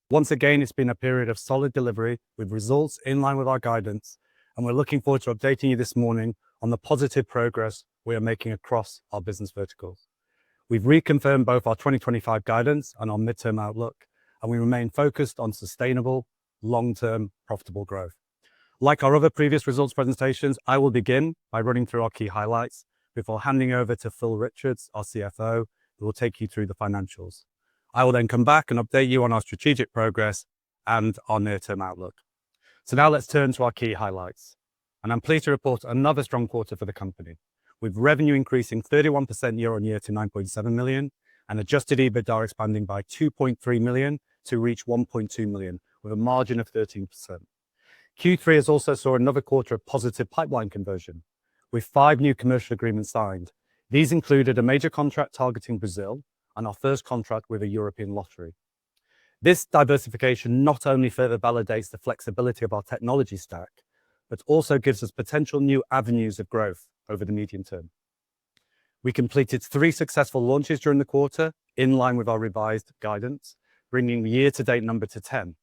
Once again, it's been a period of solid delivery with results in line with our guidance, and we're looking forward to updating you this morning on the positive progress we are making across our business verticals. We've reconfirmed both our 2025 guidance and our midterm outlook, and we remain focused on sustainable, long-term, profitable growth. Like our other previous results presentations, I will begin by running through our key highlights before handing over to Phil Richards, our CFO, who will take you through the financials. I will then come back and update you on our strategic progress and our near-term outlook. So now let's turn to our key highlights. And I'm pleased to report another strong quarter for the company, with revenue increasing 31% year on year to 9.7 million and adjusted EBITDA expanding by 2.3 million to reach 1.2 million with a margin of 13%. Q3 has also saw another quarter of positive pipeline conversion, with 5 new commercial agreements signed. These included a major contract targeting Brazil and our first contract with a European lottery. This diversification not only further validates the flexibility of our technology stack, but also gives us potential new avenues of growth over the medium term. We completed 3 successful launches during the quarter, in line with our revised guidance, bringing the year-to-date number to 10.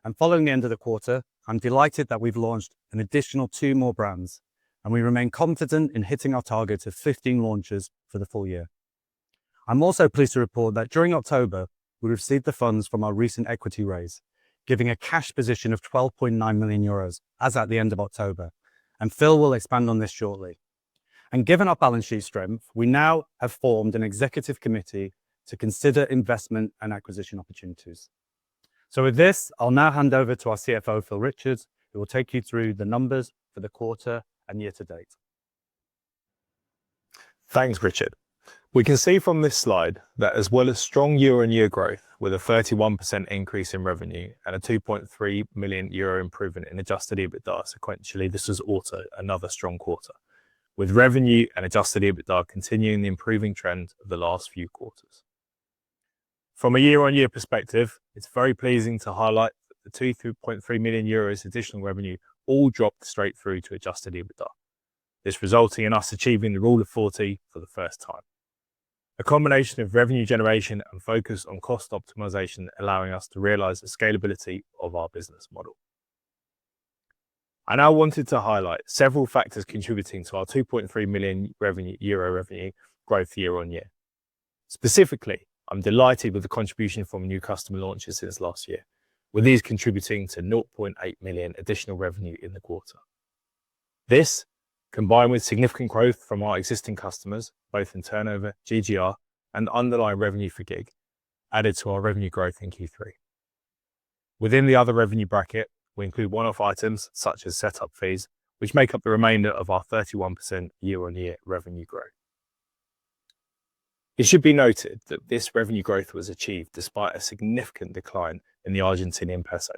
And following the end of the quarter, I'm delighted that we've launched an additional 2 more brands, and we remain confident in hitting our target of 15 launches for the full year. I'm also pleased to report that during October, we received the funds from our recent equity raise, giving a cash position of 12.9 million euros as at the end of October, and Phil will expand on this shortly. And given our balance sheet strength, we now have formed an executive committee to consider investment and acquisition opportunities. So with this, I'll now hand over to our CFO, Phil Richards, who will take you through the numbers for the quarter and year to date. Thanks, Richard. We can see from this slide that as well as strong year-on-year growth with a 31% increase in revenue and a 2.3 million euro improvement in adjusted EBITDA sequentially, this was also another strong quarter, with revenue and adjusted EBITDA continuing the improving trend of the last few quarters. From a year-on-year perspective, it's very pleasing to highlight that the 2.3 million euros additional revenue all dropped straight through to adjusted EBITDA, this resulting in us achieving the Rule of 40 for the first time. A combination of revenue generation and focus on cost optimization allowing us to realize the scalability of our business model. I now wanted to highlight several factors contributing to our 2.3 million euro revenue growth year on year. Specifically, I'm delighted with the contribution from new customer launches since last year, with these contributing to 0.8 million additional revenue in the quarter. This, combined with significant growth from our existing customers, both in turnover, GGR, and underlying revenue for gig, added to our revenue growth in Q3. Within the other revenue bracket, we include one-off items such as setup fees, which make up the remainder of our 31% year-on-year revenue growth. It should be noted that this revenue growth was achieved despite a significant decline in the Argentinian peso,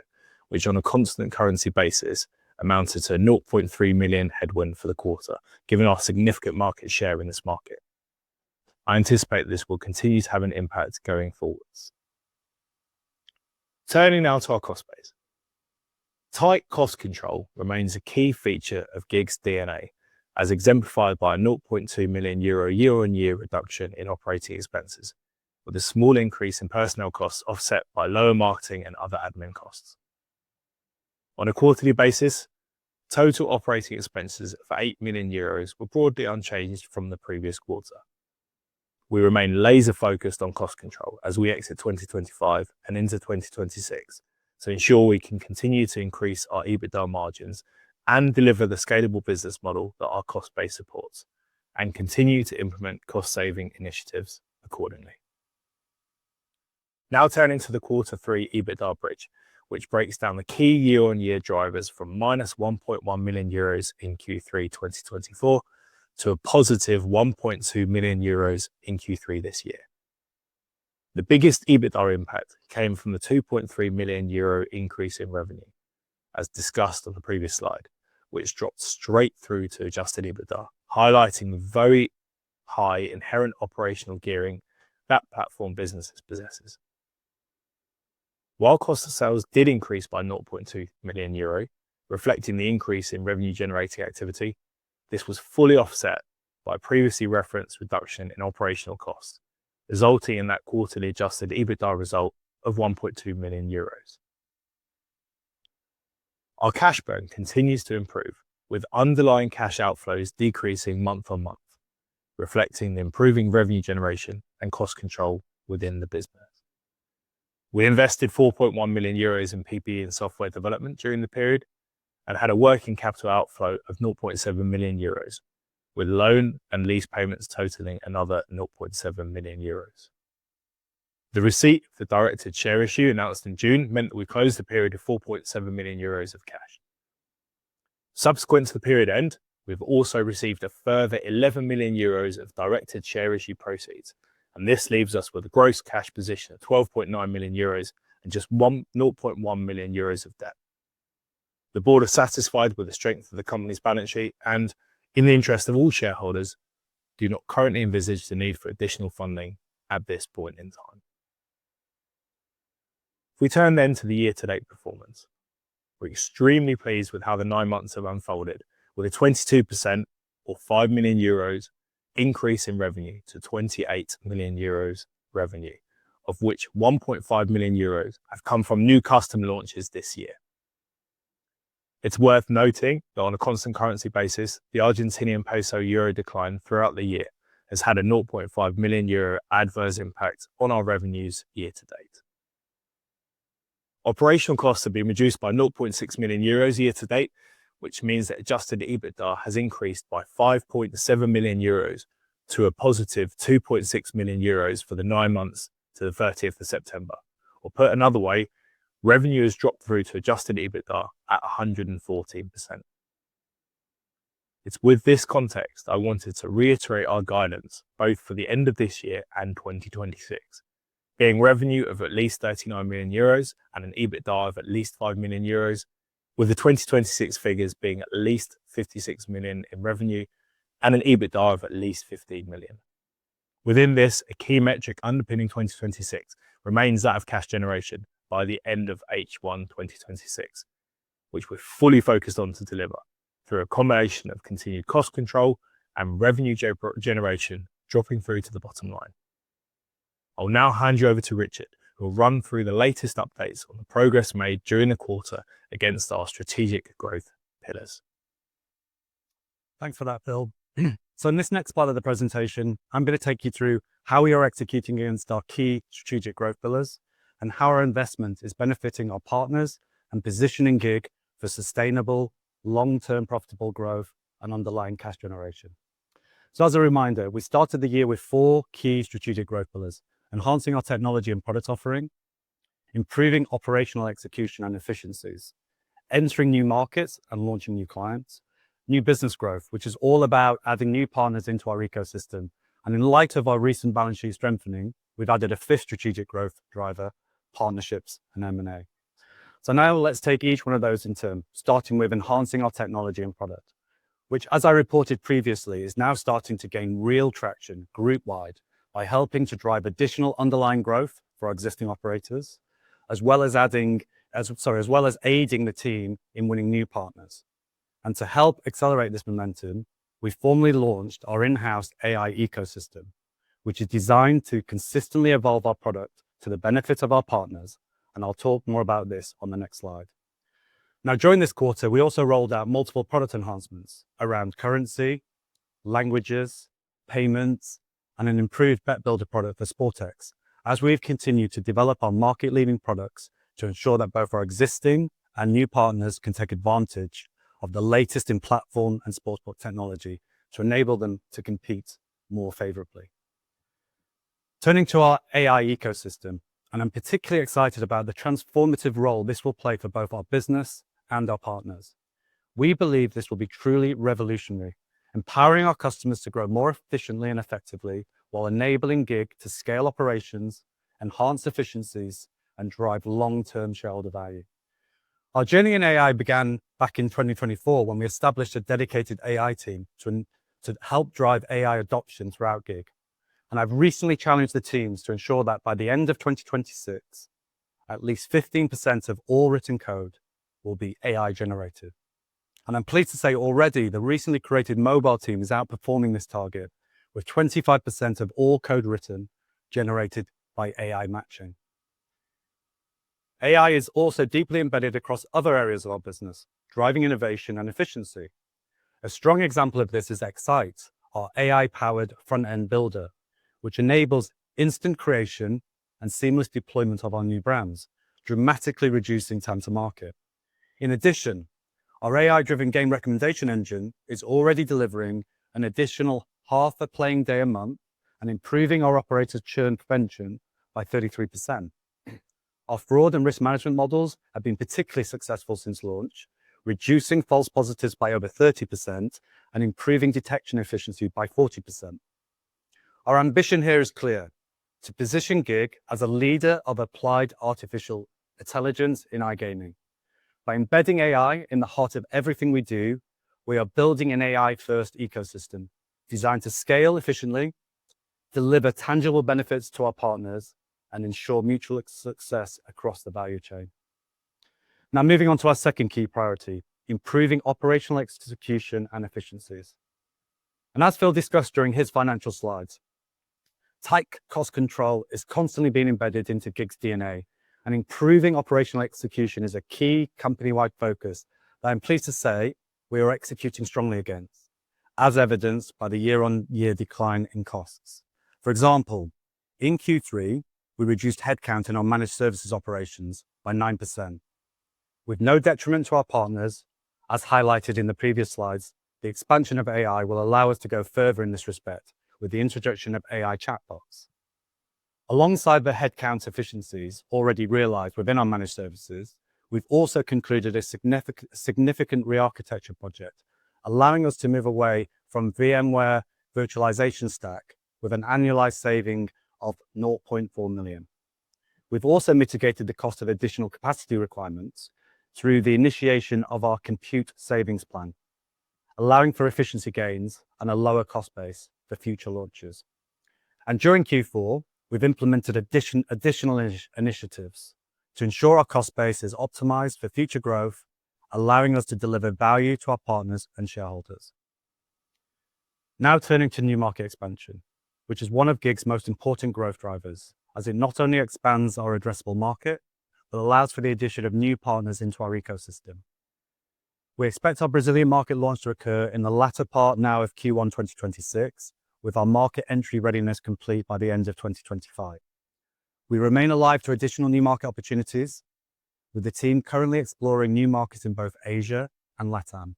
which on a constant currency basis amounted to 0.3 million headwind for the quarter, given our significant market share in this market. I anticipate this will continue to have an impact going forwards. Turning now to our cost base. Tight cost control remains a key feature of gig's DNA, as exemplified by a 0.2 million euro year-on-year reduction in operating expenses, with a small increase in personnel costs offset by lower marketing and other admin costs. On a quarterly basis, total operating expenses of 8 million euros were broadly unchanged from the previous quarter. We remain laser focused on cost control as we exit 2025 and into 2026 to ensure we can continue to increase our EBITDA margins and deliver the scalable business model that our cost base supports, and continue to implement cost saving initiatives accordingly. Now turning to the Q3 EBITDA bridge, which breaks down the key year-on-year drivers from minus 1.1 million euros in Q3 2024 to a positive 1.2 million euros in Q3 this year. The biggest EBITDA impact came from the 2.3 million euro increase in revenue, as discussed on the previous slide, which dropped straight through to adjusted EBITDA, highlighting the very high inherent operational gearing that platform businesses possesses. While cost of sales did increase by 0.2 million euro, reflecting the increase in revenue generating activity, this was fully offset by previously referenced reduction in operational costs, resulting in that quarterly adjusted EBITDA result of 1.2 million euros. Our cash burn continues to improve, with underlying cash outflows decreasing month on month, reflecting the improving revenue generation and cost control within the business. We invested 4.1 million euros in PPE and software development during the period and had a working capital outflow of 0.7 million euros, with loan and lease payments totaling another 0.7 million euros. The receipt of the directed share issue announced in June meant that we closed the period with 4.7 million euros of cash. Subsequent to the period end, we've also received a further 11 million euros of directed share issue proceeds, and this leaves us with a gross cash position of 12.9 million euros and just 0.1 million euros of debt. The board is satisfied with the strength of the company's balance sheet and, in the interest of all shareholders, do not currently envisage the need for additional funding at this point in time. If we turn then to the year-to-date performance, we're extremely pleased with how the 9 months have unfolded, with a 22% or 5 million euros increase in revenue to 28 million euros revenue, of which 1.5 million euros have come from new custom launches this year. It's worth noting that on a constant currency basis, the Argentinian peso euro decline throughout the year has had a 0.5 million euro adverse impact on our revenues year to date. Operational costs have been reduced by 0.6 million euros year to date, which means that adjusted EBITDA has increased by 5.7 million euros to a positive 2.6 million euros for the 9 months to the 30th of September. Or put another way, revenue has dropped through to adjusted EBITDA at 114%. It's with this context I wanted to reiterate our guidance both for the end of this year and 2026, being revenue of at least 39 million euros and an EBITDA of at least 5 million euros, with the 2026 figures being at least 56 million in revenue and an EBITDA of at least 15 million. Within this, a key metric underpinning 2026 remains that of cash generation by the end of H1 2026, which we're fully focused on to deliver through a combination of continued cost control and revenue generation dropping through to the bottom line. I'll now hand you over to Richard, who will run through the latest updates on the progress made during the quarter against our strategic growth pillars. Thanks for that, Phil. So in this next part of the presentation, I'm going to take you through how we are executing against our key strategic growth pillars and how our investment is benefiting our partners and positioning GiG for sustainable, long-term profitable growth and underlying cash generation. So as a reminder, we started the year with 4 key strategic growth pillars: enhancing our technology and product offering, improving operational execution and efficiencies, entering new markets and launching new clients, new business growth, which is all about adding new partners into our ecosystem. And in light of our recent balance sheet strengthening, we've added a 5th strategic growth driver: partnerships and M&A. So now let's take each one of those in turn, starting with enhancing our technology and product, which, as I reported previously, is now starting to gain real traction group-wide by helping to drive additional underlying growth for our existing operators, as well as aiding the team in winning new partners. And to help accelerate this momentum, we formally launched our in-house AI ecosystem, which is designed to consistently evolve our product to the benefit of our partners, and I'll talk more about this on the next slide. Now, during this quarter, we also rolled out multiple product enhancements around currency, languages, payments, and an improved bet builder product for Sportex, as we've continued to develop our market-leading products to ensure that both our existing and new partners can take advantage of the latest in platform and sportsbook technology to enable them to compete more favorably. Turning to our AI ecosystem, and I'm particularly excited about the transformative role this will play for both our business and our partners. We believe this will be truly revolutionary, empowering our customers to grow more efficiently and effectively while enabling GiG to scale operations, enhance efficiencies, and drive long-term shareholder value. Our journey in AI began back in 2024 when we established a dedicated AI team to help drive AI adoption throughout GiG. And I've recently challenged the teams to ensure that by the end of 2026, at least 15% of all written code will be AI generated. And I'm pleased to say already the recently created mobile team is outperforming this target, with 25% of all code written generated by AI matching. AI is also deeply embedded across other areas of our business, driving innovation and efficiency. A strong example of this is Excite, our AI-powered front-end builder, which enables instant creation and seamless deployment of our new brands, dramatically reducing time to market. In addition, our AI-driven game recommendation engine is already delivering an additional half a playing day a month and improving our operators' churn prevention by 33%. Our fraud and risk management models have been particularly successful since launch, reducing false positives by over 30% and improving detection efficiency by 40%. Our ambition here is clear: to position GiG as a leader of applied artificial intelligence in iGaming. By embedding AI in the heart of everything we do, we are building an AI-first ecosystem designed to scale efficiently, deliver tangible benefits to our partners, and ensure mutual success across the value chain. Now, moving on to our second key priority, improving operational execution and efficiencies. And as Phil discussed during his financial slides, tight cost control is constantly being embedded into GiG's DNA, and improving operational execution is a key company-wide focus that I'm pleased to say we are executing strongly against, as evidenced by the year-on-year decline in costs. For example, in Q3, we reduced headcount in our managed services operations by 9%. With no detriment to our partners, as highlighted in the previous slides, the expansion of AI will allow us to go further in this respect with the introduction of AI chatbots. Alongside the headcount efficiencies already realized within our managed services, we've also concluded a significant re-architecture project, allowing us to move away from VMware virtualization stack with an annualized saving of 0.4 million. We've also mitigated the cost of additional capacity requirements through the initiation of our compute savings plan, allowing for efficiency gains and a lower cost base for future launches. And during Q4, we've implemented additional initiatives to ensure our cost base is optimized for future growth, allowing us to deliver value to our partners and shareholders. Now turning to new market expansion, which is one of GiG's most important growth drivers, as it not only expands our addressable market, but allows for the addition of new partners into our ecosystem. We expect our Brazilian market launch to occur in the latter part now of Q1 2026, with our market entry readiness complete by the end of 2025. We remain alive to additional new market opportunities, with the team currently exploring new markets in both Asia and LATAM.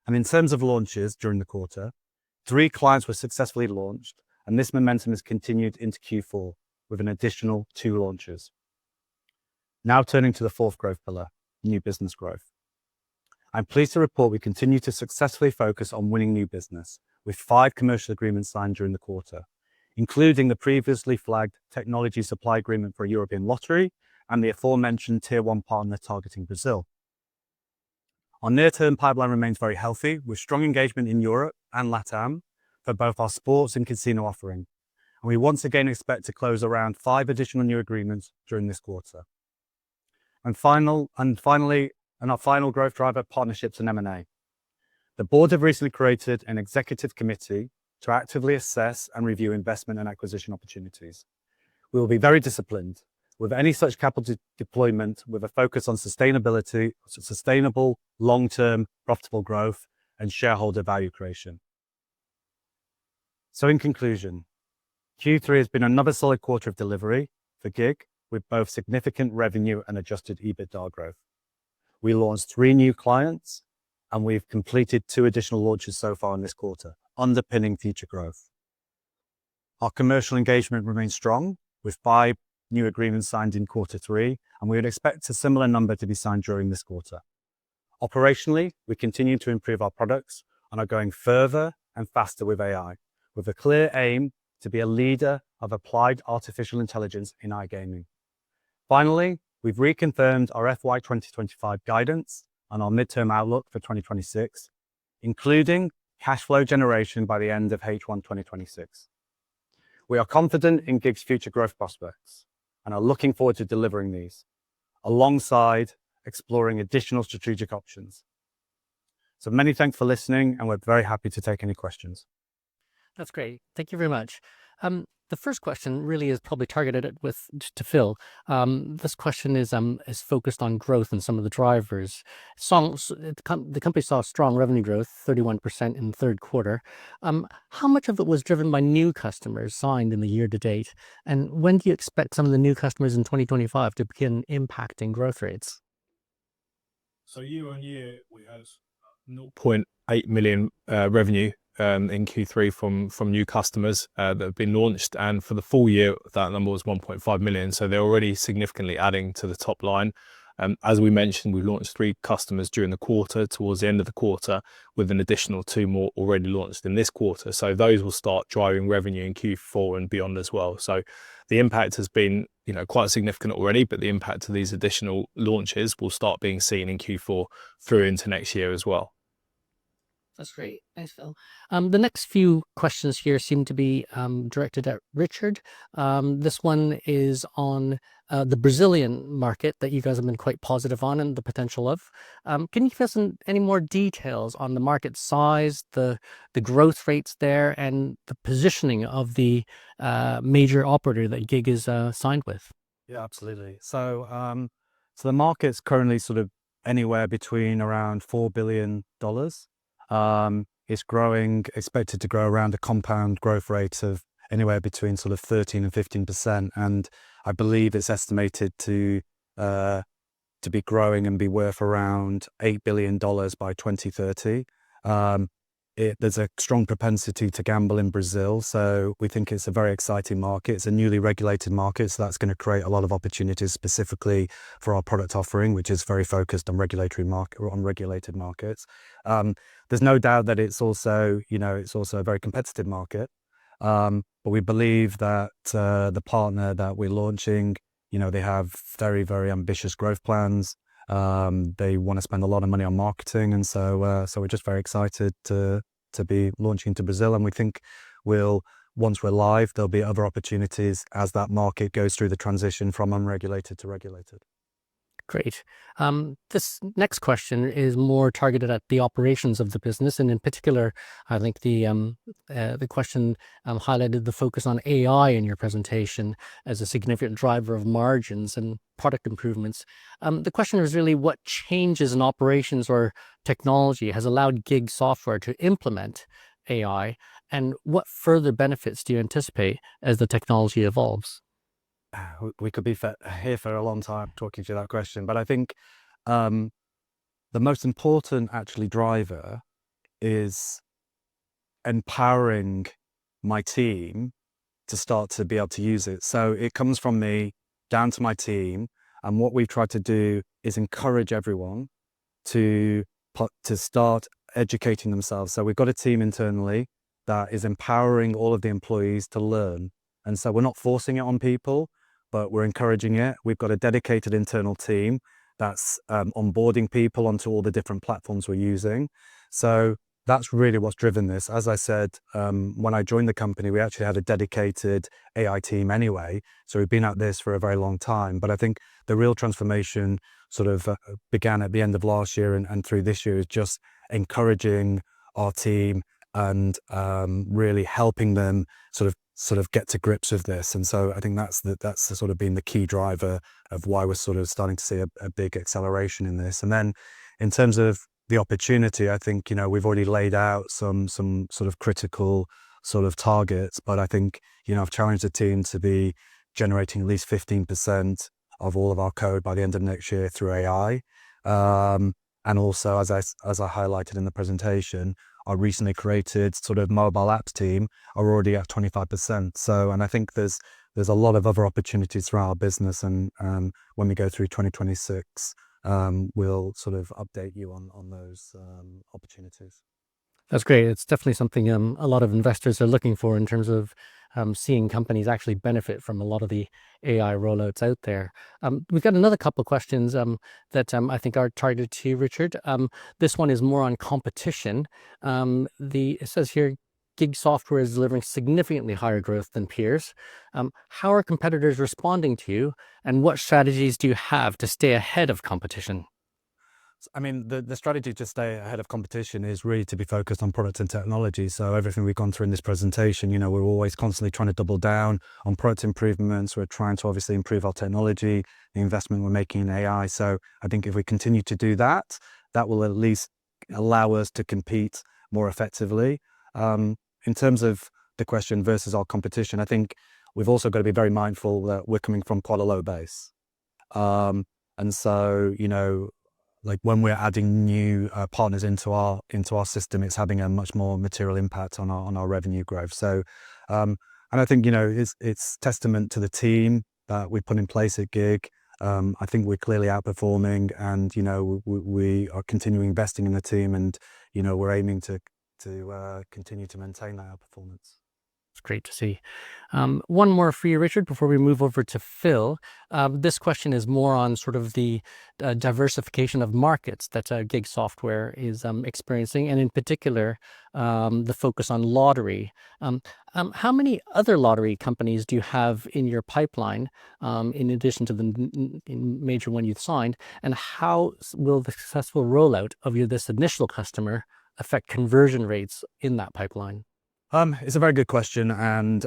And in terms of launches during the quarter, 3 clients were successfully launched, and this momentum has continued into Q4 with an additional 2 launches. Now turning to the fourth growth pillar, new business growth. I'm pleased to report we continue to successfully focus on winning new business, with 5 commercial agreements signed during the quarter, including the previously flagged technology supply agreement for a European lottery and the aforementioned Tier 1 partner targeting Brazil. Our near-term pipeline remains very healthy, with strong engagement in Europe and LATAM for both our sports and casino offering. And we once again expect to close around 5 additional new agreements during this quarter. And finally, our final growth driver, partnerships and M&A. The board have recently created an executive committee to actively assess and review investment and acquisition opportunities. We will be very disciplined with any such capital deployment, with a focus on sustainability, sustainable, long-term, profitable growth, and shareholder value creation. So in conclusion, Q3 has been another solid quarter of delivery for GiG, with both significant revenue and adjusted EBITDA growth. We launched 3 new clients, and we've completed 2 additional launches so far in this quarter, underpinning future growth. Our commercial engagement remains strong, with 5 new agreements signed in Q3, and we would expect a similar number to be signed during this quarter. Operationally, we continue to improve our products and are going further and faster with AI, with a clear aim to be a leader of applied artificial intelligence in iGaming. Finally, we've reconfirmed our FY 2025 guidance and our midterm outlook for 2026, including cash flow generation by the end of H1 2026. We are confident in GiG's future growth prospects and are looking forward to delivering these, alongside exploring additional strategic options. So many thanks for listening, and we're very happy to take any questions. That's great. Thank you very much. The first question really is probably targeted to Phil. This question is focused on growth and some of the drivers. The company saw strong revenue growth, 31% in the third quarter. How much of it was driven by new customers signed in the year to date? And when do you expect some of the new customers in 2025 to begin impacting growth rates? So year on year, we had 0.8 million revenue in Q3 from new customers that have been launched, and for the full year, that number was 1.5 million. So they're already significantly adding to the top line. As we mentioned, we launched 3 customers during the quarter, towards the end of the quarter, with an additional 2 more already launched in this quarter. So those will start driving revenue in Q4 and beyond as well. So the impact has been, quite significant already, but the impact of these additional launches will start being seen in Q4 through into next year as well. That's great. Thanks, Phil. The next few questions here seem to be directed at Richard. This one is on the Brazilian market that you guys have been quite positive on and the potential of. Can you give us any more details on the market size, the growth rates there, and the positioning of the major operator that Gig is signed with? Yeah, absolutely. So the market's currently sort of anywhere between around $4 billion. It's growing, expected to grow around a compound growth rate of anywhere between sort of 13 and 15%. And I believe it's estimated to be growing and be worth around $8 billion by 2030. There's a strong propensity to gamble in Brazil, so we think it's a very exciting market. It's a newly regulated market, so that's going to create a lot of opportunities specifically for our product offering, which is very focused on regulated markets. There's no doubt that it's also a very competitive market, but we believe that the partner that we're launching, they have very, very ambitious growth plans. They want to spend a lot of money on marketing, and so we're just very excited to be launching into Brazil. And we think once we're live, there'll be other opportunities as that market goes through the transition from unregulated to regulated. Great. This next question is more targeted at the operations of the business, and in particular, I think the question highlighted the focus on AI in your presentation as a significant driver of margins and product improvements. The question is really what changes in operations or technology has allowed Gig Software to implement AI, and what further benefits do you anticipate as the technology evolves? We could be here for a long time talking to that question, but I think the most important actually driver is empowering my team to start to be able to use it. So it comes from me down to my team, and what we've tried to do is encourage everyone to start educating themselves. So we've got a team internally that is empowering all of the employees to learn, and so we're not forcing it on people, but we're encouraging it. We've got a dedicated internal team that's onboarding people onto all the different platforms we're using. So that's really what's driven this. As I said, when I joined the company, we actually had a dedicated AI team anyway. So we've been at this for a very long time. But I think the real transformation sort of began at the end of last year and through this year is just encouraging our team and really helping them sort of get to grips with this. And so I think that's sort of been the key driver of why we're sort of starting to see a big acceleration in this. And then in terms of the opportunity, I think, we've already laid out some sort of critical sort of targets, but I think, I've challenged the team to be generating at least 15% of all of our code by the end of next year through AI. And also, as I highlighted in the presentation, our recently created sort of mobile apps team are already at 25%. So, and I think there's a lot of other opportunities throughout our business. And when we go through 2026, we'll sort of update you on those opportunities. That's great. It's definitely something a lot of investors are looking for in terms of seeing companies actually benefit from a lot of the AI rollouts out there. We've got another couple of questions that I think are targeted to you, Richard. This one is more on competition. It says here, Gig Software is delivering significantly higher growth than peers. How are competitors responding to you, and what strategies do you have to stay ahead of competition? I mean, the strategy to stay ahead of competition is really to be focused on product and technology. So everything we've gone through in this presentation, you know, we're always constantly trying to double down on product improvements. We're trying to obviously improve our technology, the investment we're making in AI. So I think if we continue to do that, that will at least allow us to compete more effectively. In terms of the question versus our competition, I think we've also got to be very mindful that we're coming from quite a low base. And so, you know, like when we're adding new partners into our system, it's having a much more material impact on our revenue growth. So, and I think, you know, it's testament to the team that we put in place at Gig. I think we're clearly outperforming, and you know, we are continuing investing in the team, and you know, we're aiming to continue to maintain that outperformance. It's great to see. One more for you, Richard, before we move over to Phil. This question is more on sort of the diversification of markets that Gig Software is experiencing, and in particular, the focus on lottery. How many other lottery companies do you have in your pipeline, in addition to the major one you've signed? And how will the successful rollout of this initial customer affect conversion rates in that pipeline? It's a very good question, and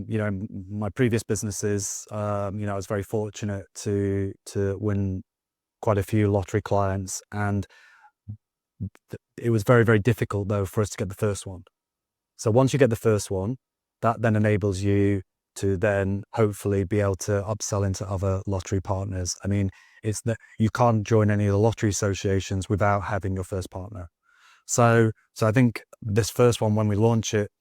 you know, my previous businesses, you know, I was very fortunate to win quite a few lottery clients, and it was very, very difficult though for us to get the first one. So once you get the first one, that then enables you to then hopefully be able to upsell into other lottery partners. I mean, it's that you can't join any of the lottery associations without having your first partner. So I think this first one, when we launch it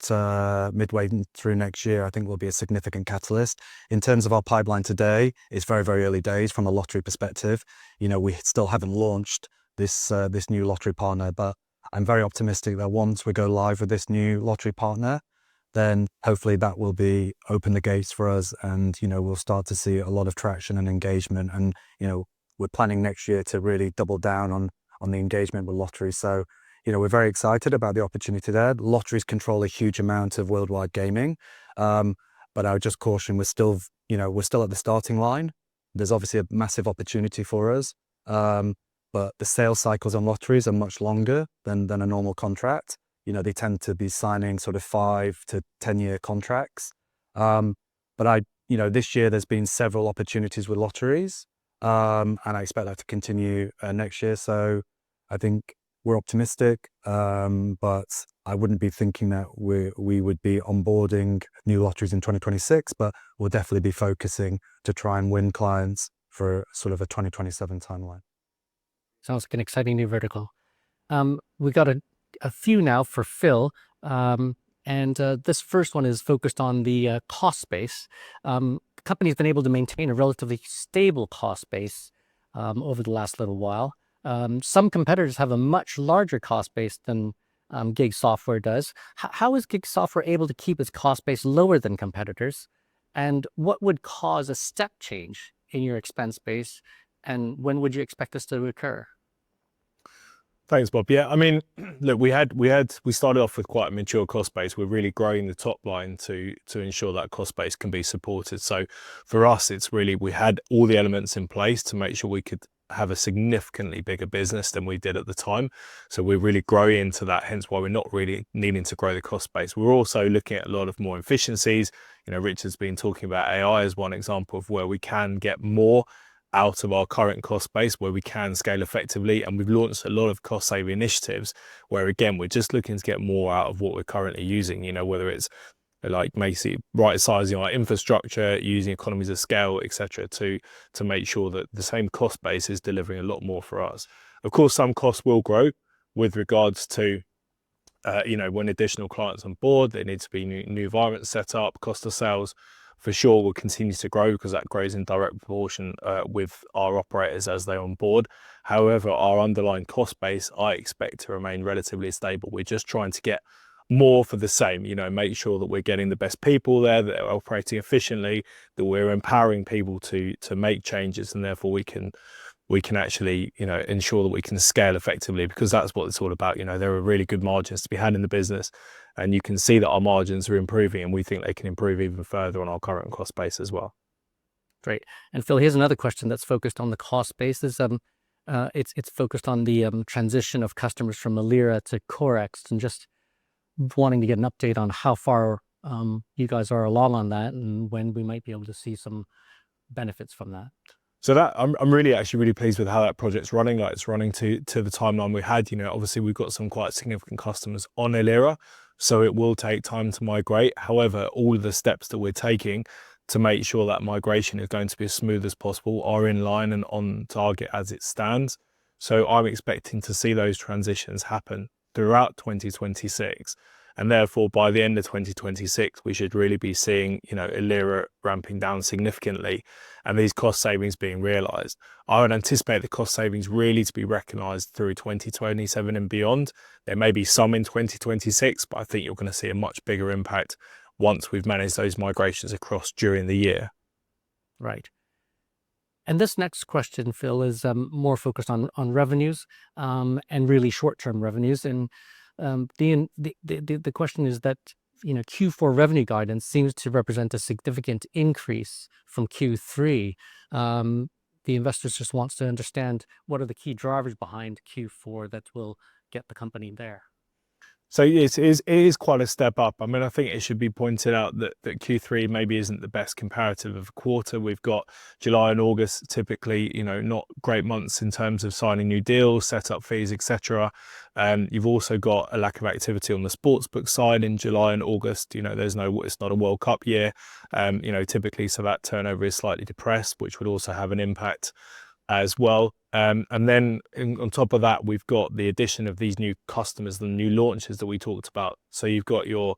midway through next year, I think will be a significant catalyst. In terms of our pipeline today, it's very, very early days from a lottery perspective. You know, we still haven't launched this new lottery partner, but I'm very optimistic that once we go live with this new lottery partner, then hopefully that will be open the gates for us, and you know, we'll start to see a lot of traction and engagement. And you know, we're planning next year to really double down on the engagement with lottery. So you know, we're very excited about the opportunity there. Lotteries control a huge amount of worldwide gaming, but I would just caution, we're still at the starting line. There's obviously a massive opportunity for us, but the sales cycles on lotteries are much longer than a normal contract. You know, they tend to be signing sort of 5 to 10 year contracts. But you know, this year there's been several opportunities with lotteries, and I expect that to continue next year. So I think we're optimistic, but I wouldn't be thinking that we would be onboarding new lotteries in 2026, but we'll definitely be focusing to try and win clients for sort of a 2027 timeline. Sounds like an exciting new vertical. We got a few now for Phil, and this first one is focused on the cost base. The company's been able to maintain a relatively stable cost base over the last little while. Some competitors have a much larger cost base than Gig Software does. How is Gig Software able to keep its cost base lower than competitors? And what would cause a step change in your expense base? And when would you expect this to occur? Thanks, Bob. Yeah, I mean, look, we started off with quite a mature cost base. We're really growing the top line to ensure that cost base can be supported. So for us, it's really, we had all the elements in place to make sure we could have a significantly bigger business than we did at the time. So we're really growing into that, hence why we're not really needing to grow the cost base. We're also looking at a lot of more efficiencies. You know, Richard's been talking about AI as one example of where we can get more out of our current cost base, where we can scale effectively. And we've launched a lot of cost saving initiatives where, again, we're just looking to get more out of what we're currently using, you know, whether it's like basically right sizing our infrastructure, using economies of scale, etc., to make sure that the same cost base is delivering a lot more for us. Of course, some costs will grow with regards to you know, when additional clients on board, there needs to be new environments set up. Cost of sales for sure will continue to grow because that grows in direct proportion with our operators as they on board. However, our underlying cost base, I expect to remain relatively stable. We're just trying to get more for the same, you know, make sure that we're getting the best people there, that are operating efficiently, that we're empowering people to make changes, and therefore we can actually, you know, ensure that we can scale effectively, because that's what it's all about. You know, there are really good margins to be had in the business, and you can see that our margins are improving, and we think they can improve even further on our current cost base as well. Great. And Phil, here's another question that's focused on the cost base. There's it's focused on the transition of customers from Alira to Corex, and just wanting to get an update on how far you guys are along on that and when we might be able to see some benefits from that. So that I'm really pleased with how that project's running. Like, it's running to the timeline we had. You know, obviously we've got some quite significant customers on Alira, so it will take time to migrate. However, all of the steps that we're taking to make sure that migration is going to be as smooth as possible are in line and on target as it stands. So I'm expecting to see those transitions happen throughout 2026. And therefore, by the end of 2026, we should really be seeing, you know, Alira ramping down significantly and these cost savings being realised. I would anticipate the cost savings really to be recognised through 2027 and beyond. There may be some in 2026, but I think you're going to see a much bigger impact once we've managed those migrations across during the year. Right. And this next question, Phil, is more focused on revenues and really short-term revenues. And the question is that, you know, Q4 revenue guidance seems to represent a significant increase from Q3. The investors just wants to understand what are the key drivers behind Q4 that will get the company there. So it is quite a step up. I mean, I think it should be pointed out that Q3 maybe isn't the best comparative of a quarter. We've got July and August, typically, you know, not great months in terms of signing new deals, setup fees, etc. You've also got a lack of activity on the sportsbook side in July and August. You know, it's not a World Cup year, you know, typically, so that turnover is slightly depressed, which would also have an impact as well. And then on top of that, we've got the addition of these new customers, the new launches that we talked about. So you've got your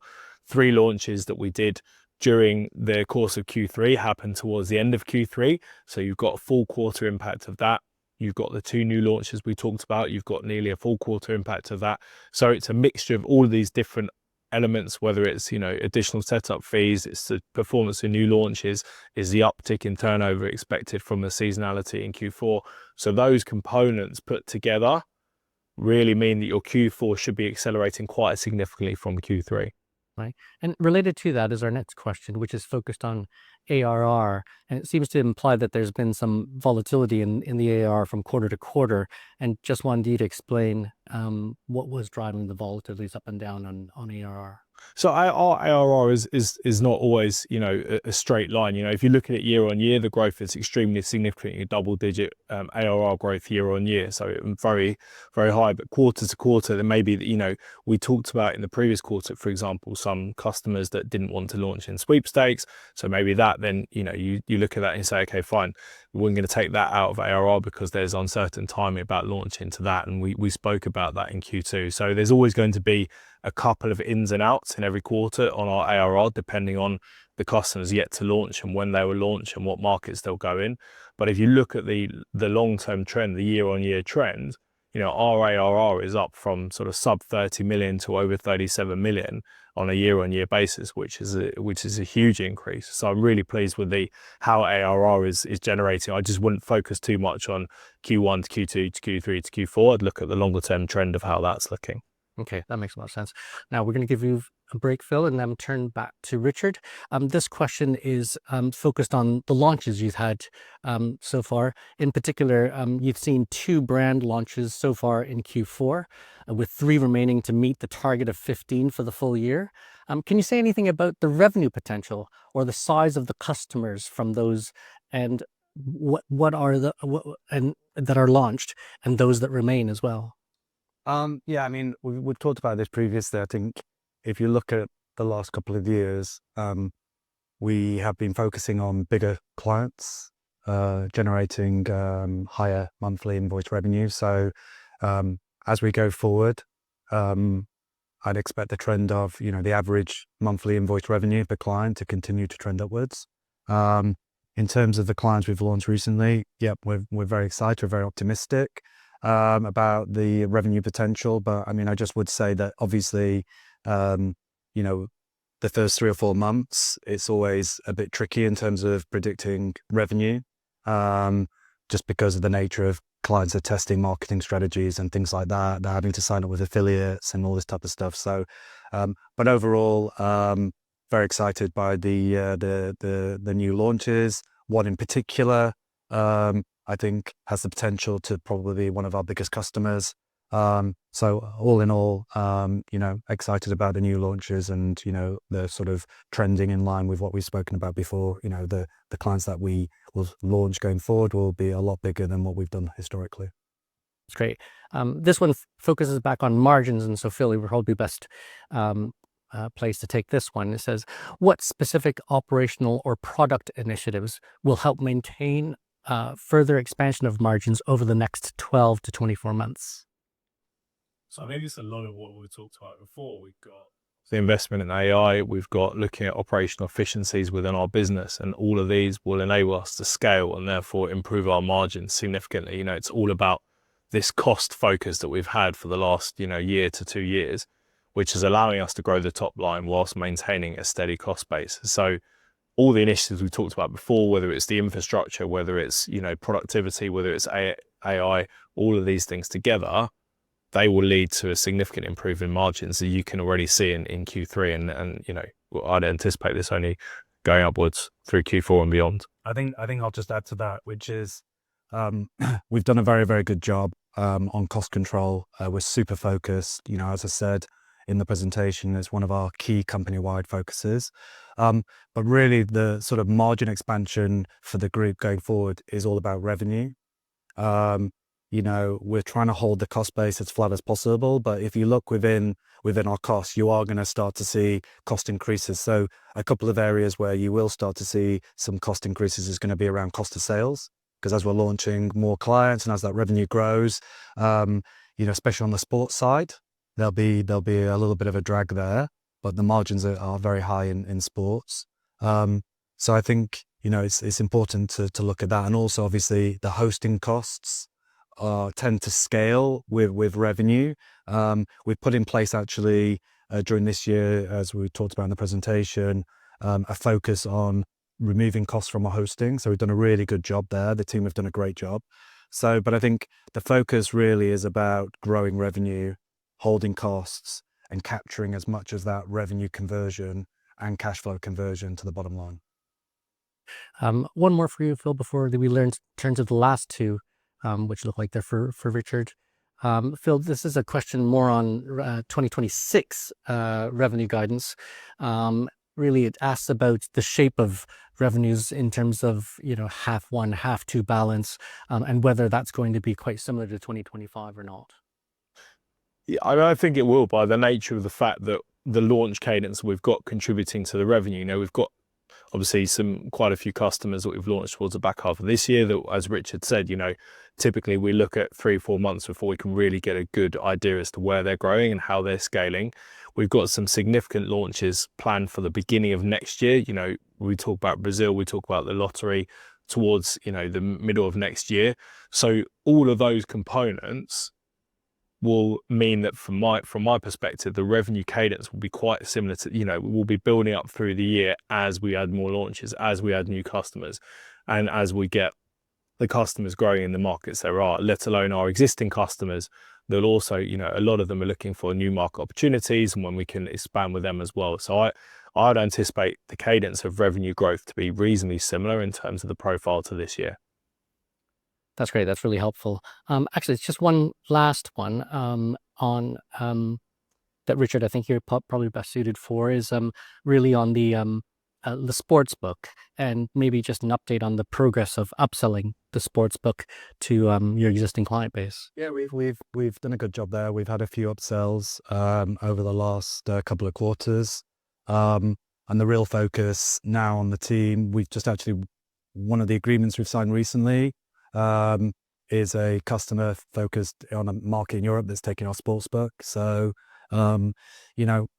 3 launches that we did during the course of Q3 happen towards the end of Q3. So you've got a full quarter impact of that. You've got the 2 new launches we talked about. You've got nearly a full quarter impact of that. So it's a mixture of all of these different elements, whether it's, you know, additional setup fees, it's the performance of new launches, is the uptick in turnover expected from the seasonality in Q4. So those components put together really mean that your Q4 should be accelerating quite significantly from Q3. Right. And related to that is our next question, which is focused on ARR. And it seems to imply that there's been some volatility in the ARR from quarter to quarter. And just wanted you to explain what was driving the volatilities up and down on ARR. So our ARR is not always, you know, a straight line. You know, if you look at it year on year, the growth is extremely significant, double-digit ARR growth year on year. So very, very high. But quarter to quarter, there may be, you know, we talked about in the previous quarter, for example, some customers that didn't want to launch in sweepstakes. So maybe that then, you know, you look at that and say, okay, fine, we're going to take that out of ARR because there's uncertain timing about launching to that. And we spoke about that in Q2. So there's always going to be a couple of ins and outs in every quarter on our ARR, depending on the customers yet to launch and when they will launch and what markets they'll go in. But if you look at the long-term trend, the year-on-year trend, you know, our ARR is up from sort of sub 30 million to over 37 million on a year-on-year basis, which is a huge increase. So I'm really pleased with how ARR is generating. I just wouldn't focus too much on Q1 to Q2 to Q3 to Q4. I'd look at the longer-term trend of how that's looking. Okay, that makes a lot of sense. Now we're going to give you a break, Phil, and then turn back to Richard. This question is focused on the launches you've had so far. In particular, you've seen 2 brand launches so far in Q4, with 3 remaining to meet the target of 15 for the full year. Can you say anything about the revenue potential or the size of the customers from those, and what are that are launched, and those that remain as well? Yeah, I mean, we've talked about this previously. I think if you look at the last couple of years, we have been focusing on bigger clients, generating higher monthly invoice revenue. So as we go forward, I'd expect the trend of, you know, the average monthly invoice revenue per client to continue to trend upwards. In terms of the clients we've launched recently, yep, we're very excited, we're very optimistic about the revenue potential. But I mean, I just would say that obviously, you know, the first 3 or 4 months, it's always a bit tricky in terms of predicting revenue, just because of the nature of clients are testing marketing strategies and things like that. They're having to sign up with affiliates and all this type of stuff. So, but overall, very excited by the new launches. One in particular, I think has the potential to probably be one of our biggest customers. So all in all, excited about the new launches and, the sort of trending in line with what we've spoken about before. The clients that we will launch going forward will be a lot bigger than what we've done historically. That's great. This one focuses back on margins, and so Phil, we're probably best place to take this one. It says, what specific operational or product initiatives will help maintain further expansion of margins over the next 12 to 24 months? So I think it's a lot of what we talked about before. We've got the investment in AI, we've got looking at operational efficiencies within our business, and all of these will enable us to scale and therefore improve our margins significantly. It's all about this cost focus that we've had for the last, year to 2 years, which is allowing us to grow the top line whilst maintaining a steady cost base. So all the initiatives we talked about before, whether it's the infrastructure, whether it's, productivity, whether it's AI, all of these things together, they will lead to a significant improvement in margins that you can already see in Q3. And I'd anticipate this only going upwards through Q4 and beyond. I think I'll just add to that, which is we've done a very, very good job on cost control. We're super focused. As I said in the presentation, it's one of our key company-wide focuses. But really, the sort of margin expansion for the group going forward is all about revenue. We're trying to hold the cost base as flat as possible, but if you look within our costs, you are going to start to see cost increases. So a couple of areas where you will start to see some cost increases is going to be around cost of sales, because as we're launching more clients and as that revenue grows, especially on the sports side, there'll be a little bit of a drag there, but the margins are very high in sports. So I think, it's important to look at that. And also obviously the hosting costs tend to scale with revenue. We've put in place actually during this year, as we talked about in the presentation, a focus on removing costs from our hosting. So we've done a really good job there. The team have done a great job. But I think the focus really is about growing revenue, holding costs, and capturing as much as that revenue conversion and cash flow conversion to the bottom line. One more for you, Phil, before we turn to the last two, which look like they're for Richard. Phil, this is a question more on 2026 revenue guidance. Really, it asks about the shape of revenues in terms of, half one, half two balance, and whether that's going to be quite similar to 2025 or not. Yeah, I think it will, by the nature of the fact that the launch cadence we've got contributing to the revenue. We've got obviously quite a few customers that we've launched towards the back half of this year that, as Richard said, typically we look at 3-4 months before we can really get a good idea as to where they're growing and how they're scaling. We've got some significant launches planned for the beginning of next year. We talk about Brazil, we talk about the lottery towards, the middle of next year. So all of those components will mean that from my perspective, the revenue cadence will be quite similar to, we'll be building up through the year as we add more launches, as we add new customers, and as we get the customers growing in the markets there are, let alone our existing customers. They'll also, a lot of them are looking for new market opportunities and when we can expand with them as well. So I'd anticipate the cadence of revenue growth to be reasonably similar in terms of the profile to this year. That's great. That's really helpful. Actually, it's just one last one on that, Richard, I think you're probably best suited for is really on the sports book, and maybe just an update on the progress of upselling the sports book to your existing client base. Yeah, we've done a good job there. We've had a few upsells over the last couple of quarters, and the real focus now on the team. We've just actually, one of the agreements we've signed recently is a customer focused on a market in Europe that's taking our sports book. So, I'm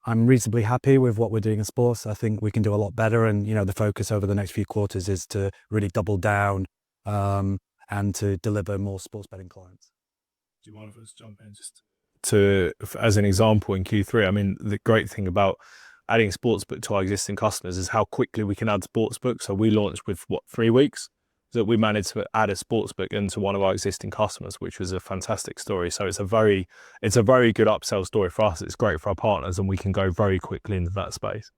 reasonably happy with what we're doing in sports. I think we can do a lot better. And, the focus over the next few quarters is to really double down and to deliver more sports betting clients. Do you mind if I just jump in as an example in Q3? I mean, the great thing about adding sportsbook to our existing customers is how quickly we can add sportsbook. So we launched with 3 weeks that we managed to add a sportsbook into one of our existing customers, which was a fantastic story. So it's a very good upsell story for us. It's great for our partners, and we can go very quickly into that space.